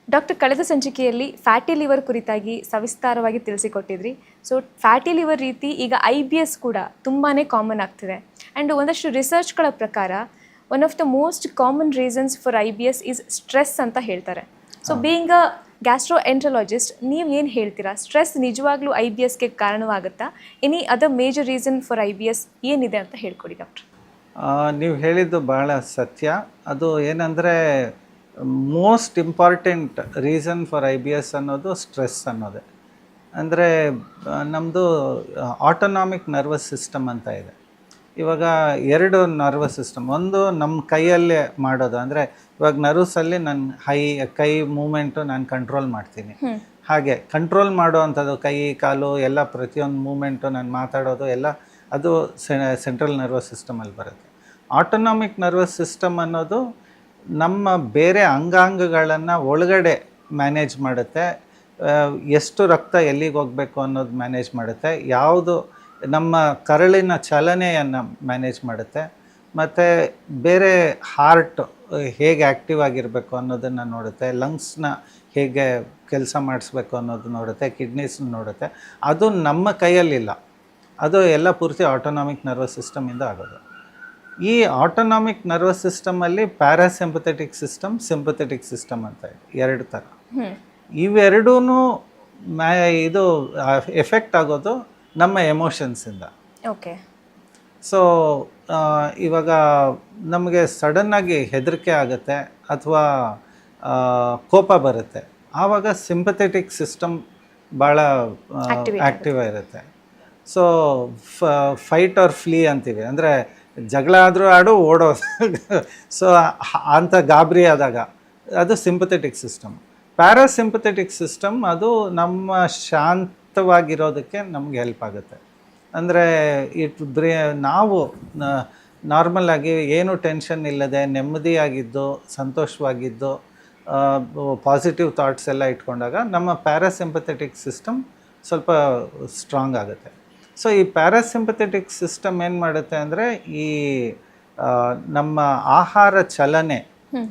Doctor, ಕಳೆದ ಸಂಚಿಕೆಯಲ್ಲಿ fatty liver ಕುರಿತಾಗಿ ಸವಿಸ್ತಾರವಾಗಿ ತಿಳಿಸಿಕೊಟ್ಟಿದ್ರಿ. ಸೊ ಫ್ಯಾಟಿ ಲಿವರ್ ರೀತಿ ಈಗ IBS ಕೂಡ ತುಂಬಾ ಕಾಮನ್ ಆಗ್ತಿದೆ. ಆ್ಯಂಡ್ ಒಂದಷ್ಟು ರಿಸರ್ಚ್ಗಳ ಪ್ರಕಾರ one of the most common reasons for IBS is stress ಅಂತ ಹೇಳ್ತಾರೆ. So being a gastroenterologist, ನೀವು ಏನು ಹೇಳ್ತೀರಾ? ಸ್ಟ್ರೆಸ್ ನಿಜವಾಗ್ಲೂ IBSಗೆ ಕಾರಣವಾಗುತ್ತಾ? Any other major reason for IBS ಏನಿದೆ ಅಂತ ಹೇಳ್ಕೊಡಿ ಡಾಕ್ಟರ್. ನೀವು ಹೇಳಿದ್ದು ಭಾಳ ಸತ್ಯ. ಅದು ಏನಂದರೆ most important reason for IBS ಅನ್ನೋದು ಸ್ಟ್ರೆಸ್ ಅನ್ನೋದೇ. ಅಂದರೆ ನಮ್ಮದು ಆಟೋನಾಮಿಕ್ ನರ್ವಸ್ ಸಿಸ್ಟಮ್ ಅಂತ ಇದೆ. ಇವಾಗ ಎರಡು ನರ್ವಸ್ ಸಿಸ್ಟಮ್, ಒಂದು ನಮ್ಮ ಕೈಯಲ್ಲೇ ಮಾಡೋದು, ಅಂದರೆ ಇವಾಗ ನರ್ವ್ಸಲ್ಲಿ ನನ್ನ ಕೈ ಮೂಮೆಂಟು ನಾನು ಕಂಟ್ರೋಲ್ ಮಾಡ್ತೀನಿ. ಹಾಗೆ ಕಂಟ್ರೋಲ್ ಮಾಡೋ ಅಂಥದ್ದು ಕೈ ಕಾಲು ಎಲ್ಲ ಪ್ರತಿಯೊಂದು ಮೂಮೆಂಟು ನಾನು ಮಾತಾಡೋದು ಎಲ್ಲ ಅದು ಸೆಂಟ್ರಲ್ ನರ್ವಸ್ ಸಿಸ್ಟಮಲ್ಲಿ ಬರುತ್ತೆ. ಆಟೋನಾಮಿಕ್ ನರ್ವಸ್ ಸಿಸ್ಟಮ್ ಅನ್ನೋದು ನಮ್ಮ ಬೇರೆ ಅಂಗಾಂಗಗಳನ್ನು ಒಳಗಡೆ ಮ್ಯಾನೇಜ್ ಮಾಡುತ್ತೆ. ಎಷ್ಟು ರಕ್ತ ಎಲ್ಲಿಗೆ ಹೋಗಬೇಕು ಅನ್ನೋದು ಮ್ಯಾನೇಜ್ ಮಾಡುತ್ತೆ. ಯಾವುದು ನಮ್ಮ ಕರಳಿನ ಚಲನೆಯನ್ನು ಮ್ಯಾನೇಜ್ ಮಾಡುತ್ತೆ. ಮತ್ತು ಬೇರೆ ಹಾರ್ಟ್ ಹೇಗೆ ಆ್ಯಕ್ಟಿವ್ ಆಗಿರಬೇಕು ಅನ್ನೋದನ್ನು ನೋಡುತ್ತೆ. ಲಂಗ್ಸ್ನ ಹೇಗೆ ಕೆಲಸ ಮಾಡಿಸ್ಬೇಕು ಅನ್ನೋದು ನೋಡುತ್ತೆ. ಕಿಡ್ನೀಸ್ನ ನೋಡುತ್ತೆ. ಅದು ನಮ್ಮ ಕೈಯಲ್ಲಿಲ್ಲ, ಅದು ಎಲ್ಲ ಪೂರ್ತಿ ಆಟೋನಾಮಿಕ್ ನರ್ವಸ್ ಸಿಸ್ಟಮಿಂದ ಆಗೋದು. ಈ ಆಟೋನಾಮಿಕ್ ನರ್ವಸ್ ಸಿಸ್ಟಮಲ್ಲಿ ಪ್ಯಾರಾಸಿಂಪಥೆಟಿಕ್ ಸಿಸ್ಟಮ್, ಸಿಂಪಥೆಟಿಕ್ ಸಿಸ್ಟಮ್ ಅಂತ ಇದೆ, ಎರಡು ಥರ. ಇವೆರಡೂ ಇದು ಎಫೆಕ್ಟ್ ಆಗೋದು ನಮ್ಮ ಎಮೋಷನ್ಸಿಂದ. ಓಕೆ. ಸೊ ಇವಾಗ ನಮಗೆ ಸಡನ್ನಾಗಿ ಹೆದರಿಕೆ ಆಗುತ್ತೆ ಅಥವಾ ಕೋಪ ಬರುತ್ತೆ, ಆವಾಗ ಸಿಂಪಥೆಟಿಕ್ ಸಿಸ್ಟಮ್ ಭಾಳ ಆ್ಯಕ್ಟಿವ್ ಇರುತ್ತೆ. ಸೊ ಫೈಟ್ ಆರ್ ಫ್ಲೀ ಅಂತೀವಿ, ಅಂದರೆ ಜಗಳ ಆದರೂ ಆಡು ಓಡೋದು. ಸೊ ಅಂಥ ಗಾಬರಿ ಆದಾಗ ಅದು ಸಿಂಪಥೆಟಿಕ್ ಸಿಸ್ಟಮ್. ಪ್ಯಾರಾಸಿಂಪಥೆಟಿಕ್ ಸಿಸ್ಟಮ್ ಅದು ನಮ್ಮ ಶಾಂತವಾಗಿರೋದಕ್ಕೆ ನಮ್ಗೆ ಹೆಲ್ಪ್ ಆಗುತ್ತೆ. ಅಂದರೆ ನಾವು ನಾರ್ಮಲಾಗಿ ಏನು ಟೆನ್ಷನ್ ಇಲ್ಲದೆ ನೆಮ್ಮದಿಯಾಗಿದ್ದು ಸಂತೋಷವಾಗಿದ್ದು ಪಾಸಿಟಿವ್ ಥಾಟ್ಸ್ ಎಲ್ಲ ಇಟ್ಕೊಂಡಾಗ ನಮ್ಮ ಪ್ಯಾರಾಸಿಂಪಥೆಟಿಕ್ ಸಿಸ್ಟಮ್ ಸ್ವಲ್ಪ ಸ್ಟ್ರಾಂಗ್ ಆಗುತ್ತೆ. ಸೊ ಈ ಪ್ಯಾರಾಸಿಂಪಥೆಟಿಕ್ ಸಿಸ್ಟಮ್ ಏನು ಮಾಡುತ್ತೆ ಅಂದರೆ ಈ ನಮ್ಮ ಆಹಾರ ಚಲನೆ,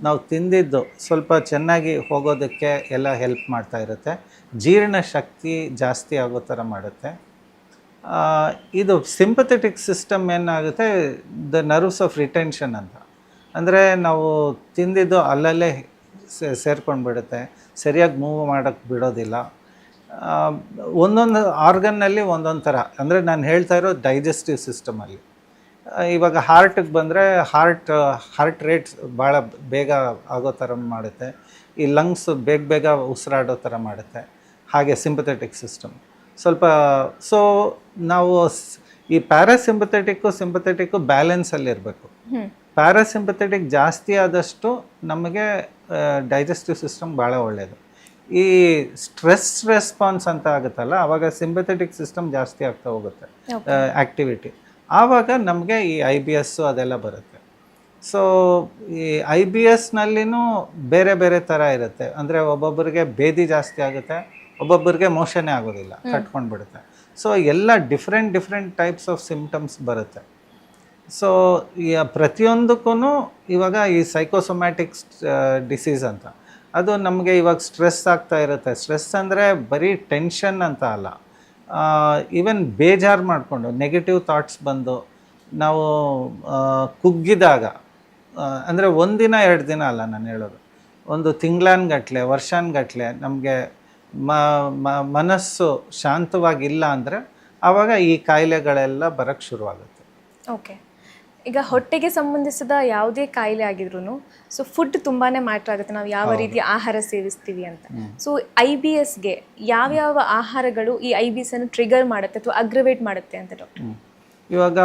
ನಾವು ತಿಂದಿದ್ದು ಸ್ವಲ್ಪ ಚೆನ್ನಾಗಿ ಹೋಗೋದಕ್ಕೆ ಎಲ್ಲ ಹೆಲ್ಪ್ ಮಾಡ್ತಾ ಇರುತ್ತೆ. ಜೀರ್ಣ ಶಕ್ತಿ ಜಾಸ್ತಿ ಆಗೋ ಥರ ಮಾಡುತ್ತೆ. ಇದು ಸಿಂಪಥೆಟಿಕ್ ಸಿಸ್ಟಮ್ ಏನಾಗುತ್ತೆ, ದ ನರ್ವ್ಸ್ ಆಫ್ ರಿಟೆನ್ಷನ್ ಅಂತ. ಅಂದರೆ ನಾವು ತಿಂದಿದ್ದು ಅಲ್ಲಲ್ಲೇ ಸೇರ್ಕೊಂಡು ಬಿಡುತ್ತೆ, ಸರಿಯಾಗಿ ಮೂವ್ ಮಾಡೋಕ್ಕೆ ಬಿಡೋದಿಲ್ಲ. ಒಂದೊಂದು ಆರ್ಗನ್ನಲ್ಲಿ ಒಂದೊಂದು ಥರ, ಅಂದರೆ ನಾನು ಹೇಳ್ತಾ ಇರೋ ಡೈಜೆಸ್ಟಿವ್ ಸಿಸ್ಟಮಲ್ಲಿ. ಇವಾಗ ಹಾರ್ಟಿಗೆ ಬಂದರೆ ಹಾರ್ಟ್ ರೇಟ್ಸ್ ಭಾಳ ಬೇಗ ಆಗೋ ಥರ ಮಾಡುತ್ತೆ. ಈ ಲಂಗ್ಸ್ ಬೇಗ ಉಸಿರಾಡೋ ಥರ ಮಾಡುತ್ತೆ. ಹಾಗೆ ಸಿಂಪಥೆಟಿಕ್ ಸಿಸ್ಟಮ್ ಸ್ವಲ್ಪ. ಸೊ ನಾವು ಈ ಸಿಂಪಥೆಟಿಕ್ಕು ಬ್ಯಾಲೆನ್ಸಲ್ಲಿರಬೇಕು. ಪ್ಯಾರಾಸಿಂಪಥೆಟಿಕ್ ಜಾಸ್ತಿ ಆದಷ್ಟು ನಮಗೆ ಡೈಜೆಸ್ಟಿವ್ ಸಿಸ್ಟಮ್ ಭಾಳ ಒಳ್ಳೆಯದು. ಈ ಸ್ಟ್ರೆಸ್ ರೆಸ್ಪಾನ್ಸ್ ಅಂತ ಆಗುತ್ತಲ್ಲ, ಆವಾಗ ಸಿಂಪಥೆಟಿಕ್ ಸಿಸ್ಟಮ್ ಜಾಸ್ತಿ ಆಗ್ತಾ ಹೋಗುತ್ತೆ ಆ್ಯಕ್ಟಿವಿಟಿ. ಆವಾಗ ನಮಗೆ ಈ IBS ಅದೆಲ್ಲ ಬರುತ್ತೆ. ಸೊ ಈ IBSನಲ್ಲಿನೂ ಬೇರೆ ಬೇರೆ ಥರ ಇರುತ್ತೆ. ಅಂದರೆ ಒಬ್ಬೊಬ್ಬರಿಗೆ ಭೇದಿ ಜಾಸ್ತಿ ಆಗುತ್ತೆ, ಒಬ್ಬೊಬ್ಬರಿಗೆ ಮೋಷನೇ ಆಗೋದಿಲ್ಲ, ಕಟ್ಕೊಂಡು ಬಿಡುತ್ತೆ. ಸೊ ಎಲ್ಲ ಡಿಫ್ರೆಂಟ್ ಟೈಪ್ಸ್ ಆಫ್ ಸಿಂಪ್ಟಮ್ಸ್ ಬರುತ್ತೆ. ಸೊ ಈ ಪ್ರತಿಯೊಂದಕ್ಕೂ ಇವಾಗ ಈ ಸೈಕೋಸೊಮ್ಯಾಟಿಕ್ ಡಿಸೀಸ್ ಅಂತ, ಅದು ನಮಗೆ ಇವಾಗ ಸ್ಟ್ರೆಸ್ ಆಗ್ತಾ ಇರುತ್ತೆ. ಸ್ಟ್ರೆಸ್ ಅಂದರೆ ಬರೀ ಟೆನ್ಷನ್ ಅಂತ ಅಲ್ಲ, ಈವನ್ ಬೇಜಾರು ಮಾಡಿಕೊಂಡು ನೆಗೆಟಿವ್ ಥಾಟ್ಸ್ ಬಂದು ನಾವು ಕುಗ್ಗಿದಾಗ, ಅಂದರೆ ಒಂದಿನ ಎರಡು ದಿನ ಅಲ್ಲ ನಾನು ಹೇಳೋದು, ಒಂದು ತಿಂಗಳಾನ್ಗಟ್ಲೆ ವರ್ಷಾನ್ಗಟ್ಲೆ ನಮಗೆ ಮನಸ್ಸು ಶಾಂತವಾಗಿಲ್ಲ ಅಂದರೆ ಆವಾಗ ಈ ಕಾಯಿಲೆಗಳೆಲ್ಲ ಬರೋಕ್ಕೆ ಶುರುವಾಗುತ್ತೆ. ಓಕೆ. ಈಗ ಹೊಟ್ಟೆಗೆ ಸಂಬಂಧಿಸಿದ ಯಾವುದೇ ಕಾಯಿಲೆ ಆಗಿದ್ರು ಸೊ ಫುಡ್ ತುಂಬಾ ಮ್ಯಾಟ್ರ್ ಆಗುತ್ತೆ, ನಾವು ಯಾವ ರೀತಿ ಆಹಾರ ಸೇವಿಸ್ತೀವಿ ಅಂತ. ಸೊ IBSಗೆ ಯಾವ್ಯಾವ ಆಹಾರಗಳು ಈ IBSನ್ನು ಟ್ರಿಗರ್ ಮಾಡುತ್ತೆ ಅಥವಾ ಅಗ್ರವೇಟ್ ಮಾಡುತ್ತೆ ಅಂತ ಡಾಕ್ಟರ್? ಇವಾಗ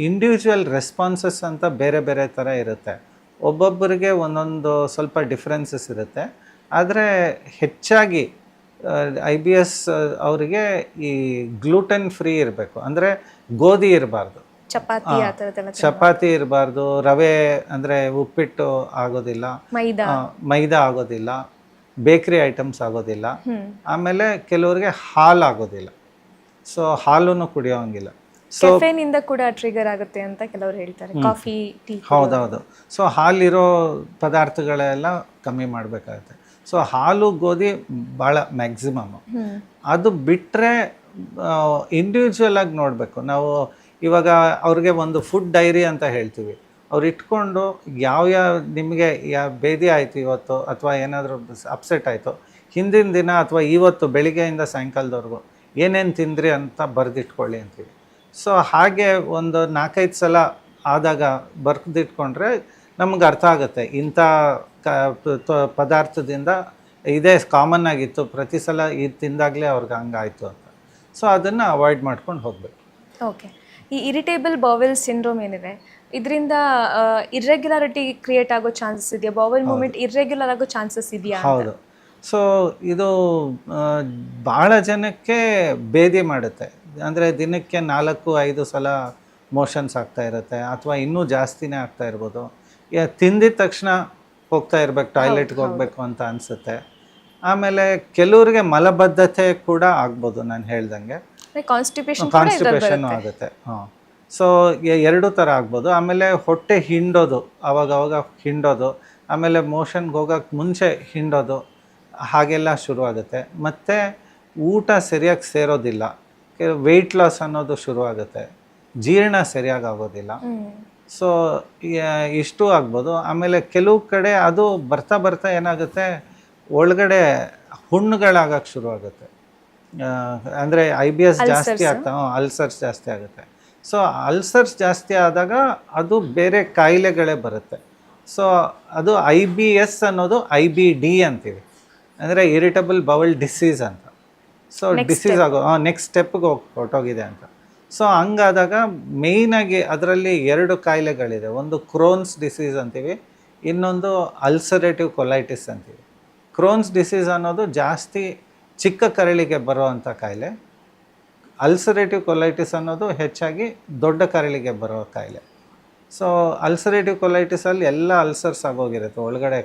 ಇಂಡಿವಿಜುವಲ್ ರೆಸ್ಪಾನ್ಸಸ್ ಅಂತ ಬೇರೆ ಬೇರೆ ಥರ ಇರುತ್ತೆ. ಒಬ್ಬೊಬ್ಬರಿಗೆ ಒಂದೊಂದು ಸ್ವಲ್ಪ ಡಿಫ್ರೆನ್ಸಸ್ ಇರುತ್ತೆ. ಆದರೆ ಹೆಚ್ಚಾಗಿ IBS ಅವರಿಗೆ ಈ ಗ್ಲೂಟೆನ್ ಫ್ರೀ ಇರಬೇಕು. ಅಂದರೆ ಗೋಧಿ ಇರಬಾರ್ದು, ಚಪಾತಿ ಇರಬಾರ್ದು, ರವೆ ಅಂದರೆ ಉಪ್ಪಿಟ್ಟು ಆಗೋದಿಲ್ಲ, ಮೈದಾ ಆಗೋದಿಲ್ಲ, ಬೇಕ್ರಿ ಐಟಮ್ಸ್ ಆಗೋದಿಲ್ಲ. ಆಮೇಲೆ ಕೆಲವರಿಗೆ ಹಾಲು ಆಗೋದಿಲ್ಲ, ಸೊ ಹಾಲೂ ಕುಡಿಯೋಂಗಿಲ್ಲ. ಕೆಫೆನಿಂದ ಕೂಡ ಟ್ರಿಗರ್ ಆಗುತ್ತೆ ಅಂತ ಕೆಲವರು ಹೇಳ್ತಾರೆ, ಕಾಫಿ ಟೀ. ಹೌದೌದು. ಸೊ ಹಾಲಿರೋ ಪದಾರ್ಥಗಳೆಲ್ಲ ಕಮ್ಮಿ ಮಾಡಬೇಕಾಗುತ್ತೆ. ಸೊ ಹಾಲು ಗೋಧಿ ಭಾಳ ಮ್ಯಾಕ್ಸಿಮಮ್. ಅದು ಬಿಟ್ಟರೆ ಇಂಡಿವಿಜುವಲ್ ಆಗಿ ನೋಡಬೇಕು ನಾವು. ಇವಾಗ ಅವ್ರಿಗೆ ಒಂದು ಫುಡ್ ಡೈರಿ ಅಂತ ಹೇಳ್ತೀವಿ. ಅವ್ರು ಇಟ್ಕೊಂಡು ಯಾವ್ಯಾವ ನಿಮಗೆ ಬೇದಿ ಆಯಿತು ಇವತ್ತು ಅಥವಾ ಏನಾದರೂ ಅಪ್ಸೆಟ್ ಆಯಿತು, ಹಿಂದಿನ ದಿನ ಅಥವಾ ಇವತ್ತು ಬೆಳಿಗ್ಗೆಯಿಂದ ಸಾಯಂಕಾಲದವರೆಗೂ ಏನೇನು ತಿಂದ್ರಿ ಅಂತ ಬರೆದಿಟ್ಕೊಳ್ಳಿ ಅಂತೀವಿ. ಸೊ ಹಾಗೆ ಒಂದು 4-5 ಸಲ ಆದಾಗ ಬರೆದಿಟ್ಕೊಂಡ್ರೆ ನಮ್ಗೆ ಅರ್ಥ ಆಗುತ್ತೆ ಇಂಥ ಪದಾರ್ಥದಿಂದ ಇದೇ ಕಾಮನ್ ಆಗಿತ್ತು, ಪ್ರತಿ ಸಲ ಇದು ತಿಂದಾಗಲೇ ಅವ್ರಿಗೆ ಹಂಗಾಯಿತು ಅಂತ. ಸೊ ಅದನ್ನು ಅವಾಯ್ಡ್ ಮಾಡ್ಕೊಂಡು ಹೋಗಬೇಕು. ಓಕೆ. ಈ ಇರಿಟೇಬಲ್ ಬೌವೆಲ್ ಸಿಂಡ್ರೋಮ್ ಏನಿದೆ, ಇದರಿಂದ ಇರ್ರೆಗ್ಯುಲಾರಿಟಿ ಕ್ರಿಯೇಟ್ ಆಗೋ ಚಾನ್ಸಸ್ ಇದೆಯಾ? ಬೌವೆಲ್ ಮೂವ್ಮೆಂಟ್ ಇರ್ರೆಗ್ಯುಲರ್ ಆಗೋ ಚಾನ್ಸಸ್ ಇದೆಯಾ? ಹೌದು. ಸೊ ಇದು ಭಾಳ ಜನಕ್ಕೆ ಭೇದಿ ಮಾಡುತ್ತೆ. ಅಂದರೆ ದಿನಕ್ಕೆ 4-5 ಸಲ ಮೋಷನ್ಸ್ ಆಗ್ತಾ ಇರುತ್ತೆ, ಅಥವಾ ಇನ್ನೂ ಜಾಸ್ತಿನೇ ಆಗ್ತಾ ಇರ್ಬೋದು. ತಿಂದಿದ ತಕ್ಷಣ ಹೋಗ್ತಾ ಇರ್ಬೇಕು, ಟಾಯ್ಲೆಟ್ಗೆ ಹೋಗಬೇಕು ಅಂತ ಅನಿಸುತ್ತೆ. ಆಮೇಲೆ ಕೆಲವ್ರಿಗೆ ಮಲಬದ್ಧತೆ ಕೂಡ ಆಗ್ಬೋದು, ನಾನು ಹೇಳ್ದಂಗೆ ಕಾನ್ಸ್ಟಿಪೇಷನ್ ಆಗುತ್ತೆ. ಹಾಂ. ಸೊ 2 ಥರ ಆಗ್ಬೋದು. ಆಮೇಲೆ ಹೊಟ್ಟೆ ಹಿಂಡೋದು, ಅವಾಗವಾಗ ಹಿಂಡೋದು, ಆಮೇಲೆ ಮೋಷನ್ಗೆ ಹೋಗೋಕ್ಕೆ ಮುಂಚೆ ಹಿಂಡೋದು, ಹಾಗೆಲ್ಲ ಶುರುವಾಗುತ್ತೆ. ಮತ್ತು ಊಟ ಸರಿಯಾಗಿ ಸೇರೋದಿಲ್ಲ, ವೆಯ್ಟ್ ಲಾಸ್ ಅನ್ನೋದು ಶುರುವಾಗುತ್ತೆ, ಜೀರ್ಣ ಸರಿಯಾಗಿ ಆಗೋದಿಲ್ಲ. ಸೊ ಇಷ್ಟು ಆಗ್ಬೋದು. ಆಮೇಲೆ ಕೆಲವು ಕಡೆ ಅದು ಬರ್ತಾ ಬರ್ತಾ ಏನಾಗುತ್ತೆ, ಒಳಗಡೆ ಹುಣ್ಣುಗಳಾಗಕ್ಕೆ ಶುರುವಾಗುತ್ತೆ. ಅಂದರೆ IBS ಜಾಸ್ತಿ ಆಗ್ತಾ ಅಲ್ಸರ್ಸ್ ಜಾಸ್ತಿ ಆಗುತ್ತೆ. ಸೊ ಅಲ್ಸರ್ಸ್ ಜಾಸ್ತಿ ಆದಾಗ ಅದು ಬೇರೆ ಕಾಯಿಲೆಗಳೇ ಬರುತ್ತೆ. ಸೊ ಅದು IBS ಅನ್ನೋದು IBD ಅಂತೀವಿ, ಅಂದರೆ ಇರಿಟಬಲ್ ಬೌಲ್ ಡಿಸೀಸ್ ಅಂತ. ಸೊ ಡಿಸೀಸ್ ಆಗೋ ನೆಕ್ಸ್ಟ್ ಸ್ಟೆಪ್ಗೆ ಹೊರಟೋಗಿದೆ ಅಂತ. ಸೊ ಹಂಗಾದಾಗ ಮೇಯ್ನಾಗಿ ಅದರಲ್ಲಿ 2 ಕಾಯಿಲೆಗಳಿದೆ. ಒಂದು ಕ್ರೋನ್ಸ್ ಡಿಸೀಸ್ ಅಂತೀವಿ, ಇನ್ನೊಂದು ಅಲ್ಸರೇಟಿವ್ ಕೊಲೈಟಿಸ್ ಅಂತೀವಿ. ಕ್ರೋನ್ಸ್ ಡಿಸೀಸ್ ಅನ್ನೋದು ಜಾಸ್ತಿ ಚಿಕ್ಕ ಕರಳಿಗೆ ಬರೋವಂಥ ಕಾಯಿಲೆ. ಅಲ್ಸರೇಟಿವ್ ಕೊಲೈಟಿಸ್ ಅನ್ನೋದು ಹೆಚ್ಚಾಗಿ ದೊಡ್ಡ ಕರಳಿಗೆ ಬರೋ ಕಾಯಿಲೆ. ಸೊ ಅಲ್ಸರೇಟಿವ್ ಕೊಲೈಟಿಸಲ್ಲಿ ಎಲ್ಲ ಅಲ್ಸರ್ಸ್ ಆಗೋಗಿರುತ್ತೆ, ಒಳಗಡೆ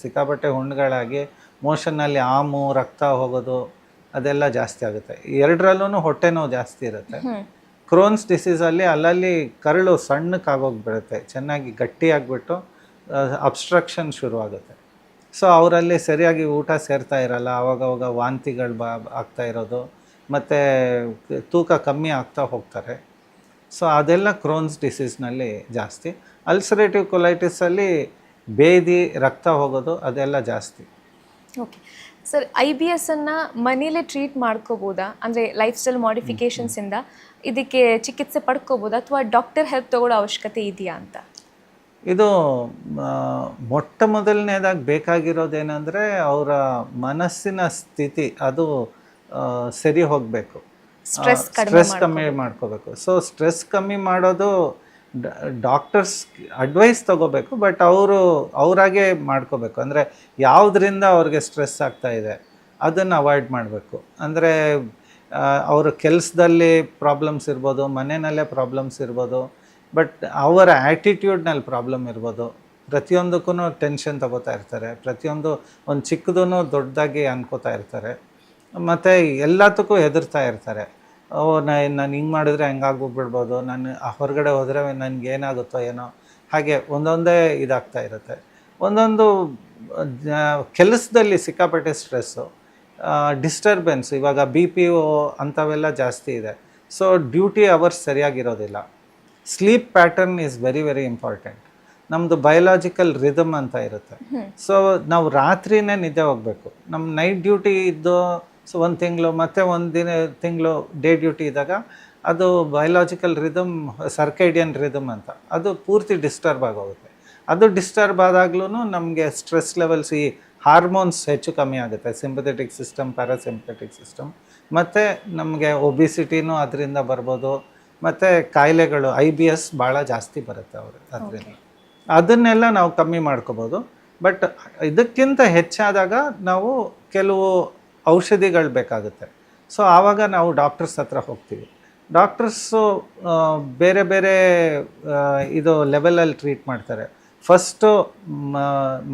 ಸಿಕ್ಕಾಪಟ್ಟೆ ಹುಣ್ಣುಗಳಾಗಿ ಮೋಷನ್ನಲ್ಲಿ ಆಮು ರಕ್ತ ಹೋಗೋದು ಅದೆಲ್ಲ ಜಾಸ್ತಿ ಆಗುತ್ತೆ. 2ರಲ್ಲೂ ಹೊಟ್ಟೆ ನೋವು ಜಾಸ್ತಿ ಇರುತ್ತೆ. ಕ್ರೋನ್ಸ್ ಡಿಸೀಸಲ್ಲಿ ಅಲ್ಲಲ್ಲಿ ಕರಳು ಸಣ್ಣಕ್ಕಾಗೋಗ್ಬಿಡುತ್ತೆ, ಚೆನ್ನಾಗಿ ಗಟ್ಟಿಯಾಗಿಬಿಟ್ಟು ಅಬ್ಸ್ಟ್ರಕ್ಷನ್ ಶುರುವಾಗುತ್ತೆ. ಸೊ ಅವರಲ್ಲಿ ಸರಿಯಾಗಿ ಊಟ ಸೇರ್ತಾ ಇರಲ್ಲ, ಆವಾಗವಾಗ ವಾಂತಿಗಳು ಆಗ್ತಾ ಇರೋದು, ಮತ್ತು ತೂಕ ಕಮ್ಮಿ ಆಗ್ತಾ ಹೋಗ್ತಾರೆ. ಸೊ ಅದೆಲ್ಲ ಕ್ರೋನ್ಸ್ ಡಿಸೀಸ್ನಲ್ಲಿ ಜಾಸ್ತಿ. ಅಲ್ಸರೇಟಿವ್ ಕೊಲೈಟಿಸಲ್ಲಿ ಬೇದಿ ರಕ್ತ ಹೋಗೋದು ಅದೆಲ್ಲ ಜಾಸ್ತಿ. ಓಕೆ ಸರ್, IBS ಅನ್ನು ಮನೇಲೇ ಟ್ರೀಟ್ ಮಾಡ್ಕೋಬೋದಾ? ಅಂದರೆ ಲೈಫ್ ಸ್ಟೈಲ್ ಮಾಡಿಫಿಕೇಷನ್ಸಿಂದ ಇದಕ್ಕೆ ಚಿಕಿತ್ಸೆ ಪಡ್ಕೋಬೋದಾ, ಅಥವಾ ಡಾಕ್ಟರ್ ಹೆಲ್ಪ್ ತಗೊಳ್ಳೋ ಅವಶ್ಯಕತೆ ಇದೆಯಾ ಅಂತ? ಇದು ಮೊಟ್ಟ ಮೊದಲನೇದಾಗಿ ಬೇಕಾಗಿರೋದೇನೆಂದರೆ ಅವರ ಮನಸ್ಸಿನ ಸ್ಥಿತಿ ಅದು ಸರಿ ಹೋಗಬೇಕು, ಸ್ಟ್ರೆಸ್ ಕಮ್ಮಿ ಮಾಡ್ಕೋಬೇಕು. ಸೊ ಸ್ಟ್ರೆಸ್ ಕಮ್ಮಿ ಮಾಡೋದು ಡಾಕ್ಟರ್ಸ್ ಅಡ್ವೈಸ್ ತಗೋಬೇಕು, ಬಟ್ ಅವರಾಗೆ ಮಾಡ್ಕೋಬೇಕು. ಅಂದರೆ ಯಾವುದರಿಂದ ಅವ್ರಿಗೆ ಸ್ಟ್ರೆಸ್ ಆಗ್ತಾ ಇದೆ ಅದನ್ನು ಅವಾಯ್ಡ್ ಮಾಡಬೇಕು. ಅಂದರೆ ಅವರ ಕೆಲಸದಲ್ಲಿ ಪ್ರಾಬ್ಲಮ್ಸ್ ಇರ್ಬೋದು, ಮನೆಯಲ್ಲೇ ಪ್ರಾಬ್ಲಮ್ಸ್ ಇರ್ಬೋದು, ಬಟ್ ಅವರ ಆ್ಯಟಿಟ್ಯೂಡ್ನಲ್ಲಿ ಪ್ರಾಬ್ಲಮ್ ಇರ್ಬೋದು. ಪ್ರತಿಯೊಂದಕ್ಕೂ ಟೆನ್ಷನ್ ತಗೋತಾ ಇರ್ತಾರೆ, ಪ್ರತಿಯೊಂದು ಒಂದು ಚಿಕ್ಕದೂ ದೊಡ್ಡದಾಗಿ ಅನ್ಕೋತಾ ಇರ್ತಾರೆ, ಮತ್ತು ಎಲ್ಲದಕ್ಕೂ ಹೆದರ್ತಾ ಇರ್ತಾರೆ. ನಾನು ಹಿಂಗೆ ಮಾಡಿದ್ರೆ ಹೆಂಗಾಗ್ಬಿಡ್ಬೋದು, ನಾನು ಹೊರಗಡೆ ಹೋದರೆ ನನಗೇನಾಗುತ್ತೋ ಏನೋ, ಹಾಗೆ ಒಂದೊಂದೇ ಇದಾಗ್ತಾ ಇರುತ್ತೆ. ಒಂದೊಂದು ಕೆಲಸದಲ್ಲಿ ಸಿಕ್ಕಾಪಟ್ಟೆ ಸ್ಟ್ರೆಸ್ಸು, ಡಿಸ್ಟರ್ಬೆನ್ಸ್, ಇವಾಗ BPO ಅಂಥವೆಲ್ಲ ಜಾಸ್ತಿ ಇದೆ. ಸೊ ಡ್ಯೂಟಿ ಅವರ್ಸ್ ಸರಿಯಾಗಿರೋದಿಲ್ಲ. Sleep pattern is very very important. ನಮ್ಮದು ಬಯೋಲಾಜಿಕಲ್ ರಿದಮ್ ಅಂತ ಇರುತ್ತೆ. ಸೊ ನಾವು ರಾತ್ರಿನೇ ನಿದ್ದೆ ಹೋಗಬೇಕು. ನಮ್ಮ ನೈಟ್ ಡ್ಯೂಟಿ ಇದ್ದು ಸೊ 1 ತಿಂಗಳು ಮತ್ತು 1 ತಿಂಗಳು ಡೇ ಡ್ಯೂಟಿ ಇದ್ದಾಗ ಅದು ಬಯೋಲಾಜಿಕಲ್ ರಿದಮ್, ಸರ್ಕೈಡಿಯನ್ ರಿದಮ್ ಅಂತ, ಅದು ಪೂರ್ತಿ ಡಿಸ್ಟರ್ಬ್ ಆಗೋಗುತ್ತೆ. ಅದು ಡಿಸ್ಟರ್ಬ್ ಆದಾಗ್ಲೂ ನಮಗೆ ಸ್ಟ್ರೆಸ್ ಲೆವೆಲ್ಸ್, ಈ ಹಾರ್ಮೋನ್ಸ್ ಹೆಚ್ಚು ಕಮ್ಮಿ ಆಗುತ್ತೆ, ಸಿಂಪಥೆಟಿಕ್ ಸಿಸ್ಟಮ್, ಪ್ಯಾರಾಸಿಂಪಥೆಟಿಕ್ ಸಿಸ್ಟಮ್, ಮತ್ತು ನಮಗೆ ಒಬಿಸಿಟಿನೂ ಅದರಿಂದ ಬರ್ಬೋದು, ಮತ್ತು ಕಾಯಿಲೆಗಳು IBS ಭಾಳ ಜಾಸ್ತಿ ಬರುತ್ತೆ ಅದರಿಂದ. ಅದನ್ನೆಲ್ಲ ನಾವು ಕಮ್ಮಿ ಮಾಡ್ಕೋಬೋದು. ಬಟ್ ಇದಕ್ಕಿಂತ ಹೆಚ್ಚಾದಾಗ ನಾವು ಕೆಲವು ಔಷಧಿಗಳು ಬೇಕಾಗುತ್ತೆ. ಸೊ ಆವಾಗ ನಾವು ಡಾಕ್ಟರ್ಸ್ ಹತ್ರ ಹೋಗ್ತೀವಿ. ಡಾಕ್ಟರ್ಸು ಬೇರೆ ಬೇರೆ ಇದು ಲೆವೆಲಲ್ಲಿ ಟ್ರೀಟ್ ಮಾಡ್ತಾರೆ. ಫಸ್ಟು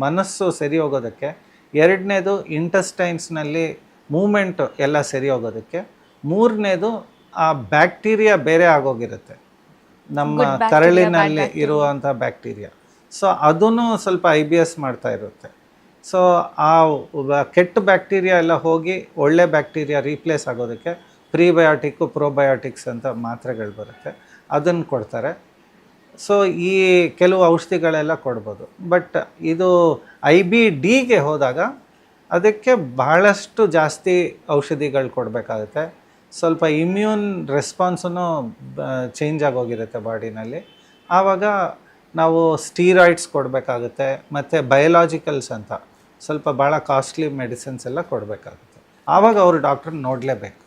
ಮನಸ್ಸು ಸರಿ ಹೋಗೋದಕ್ಕೆ, 2ನೇದು ಇಂಟೆಸ್ಟೈನ್ಸ್ನಲ್ಲಿ ಮೂಮೆಂಟು ಎಲ್ಲ ಸರಿ ಹೋಗೋದಕ್ಕೆ, 3ನೇದು ಆ ಬ್ಯಾಕ್ಟೀರಿಯಾ ಬೇರೆ ಆಗೋಗಿರುತ್ತೆ, ನಮ್ಮ Good bacteria, ಕರಳಿನಲ್ಲಿ bad bacteria. ಇರುವಂಥ ಬ್ಯಾಕ್ಟೀರಿಯಾ. ಸೊ ಅದೂ ಸ್ವಲ್ಪ IBS ಮಾಡ್ತಾ ಇರುತ್ತೆ. ಸೊ ಆ ಕೆಟ್ಟ ಬ್ಯಾಕ್ಟೀರಿಯಾ ಎಲ್ಲ ಹೋಗಿ ಒಳ್ಳೆ ಬ್ಯಾಕ್ಟೀರಿಯಾ ರೀಪ್ಲೇಸ್ ಆಗೋದಕ್ಕೆ ಪ್ರೀಬಯೋಟಿಕ್ಕು ಪ್ರೋಬಯೋಟಿಕ್ಸ್ ಅಂತ ಮಾತ್ರೆಗಳು ಬರುತ್ತೆ, ಅದನ್ನು ಕೊಡ್ತಾರೆ. ಸೊ ಈ ಕೆಲವು ಔಷಧಿಗಳೆಲ್ಲ ಕೊಡ್ಬೋದು. ಬಟ್ ಇದು IBDಗೆ ಹೋದಾಗ ಅದಕ್ಕೆ ಬಹಳಷ್ಟು ಜಾಸ್ತಿ ಔಷಧಿಗಳು ಕೊಡಬೇಕಾಗುತ್ತೆ. ಸ್ವಲ್ಪ ಇಮ್ಯೂನ್ ರೆಸ್ಪಾನ್ಸೂ ಚೇಂಜ್ ಆಗೋಗಿರುತ್ತೆ ಬಾಡಿನಲ್ಲಿ. ಆವಾಗ ನಾವು ಸ್ಟೀರಾಯ್ಡ್ಸ್ ಕೊಡಬೇಕಾಗುತ್ತೆ, ಮತ್ತು ಬಯೋಲಾಜಿಕಲ್ಸ್ ಅಂತ ಸ್ವಲ್ಪ ಭಾಳ ಕಾಸ್ಟ್ಲಿ ಮೆಡಿಸಿನ್ಸ್ ಎಲ್ಲ ಕೊಡಬೇಕಾಗುತ್ತೆ. ಆವಾಗ ಅವರು ಡಾಕ್ಟ್ರನ್ನ ನೋಡಲೇಬೇಕು.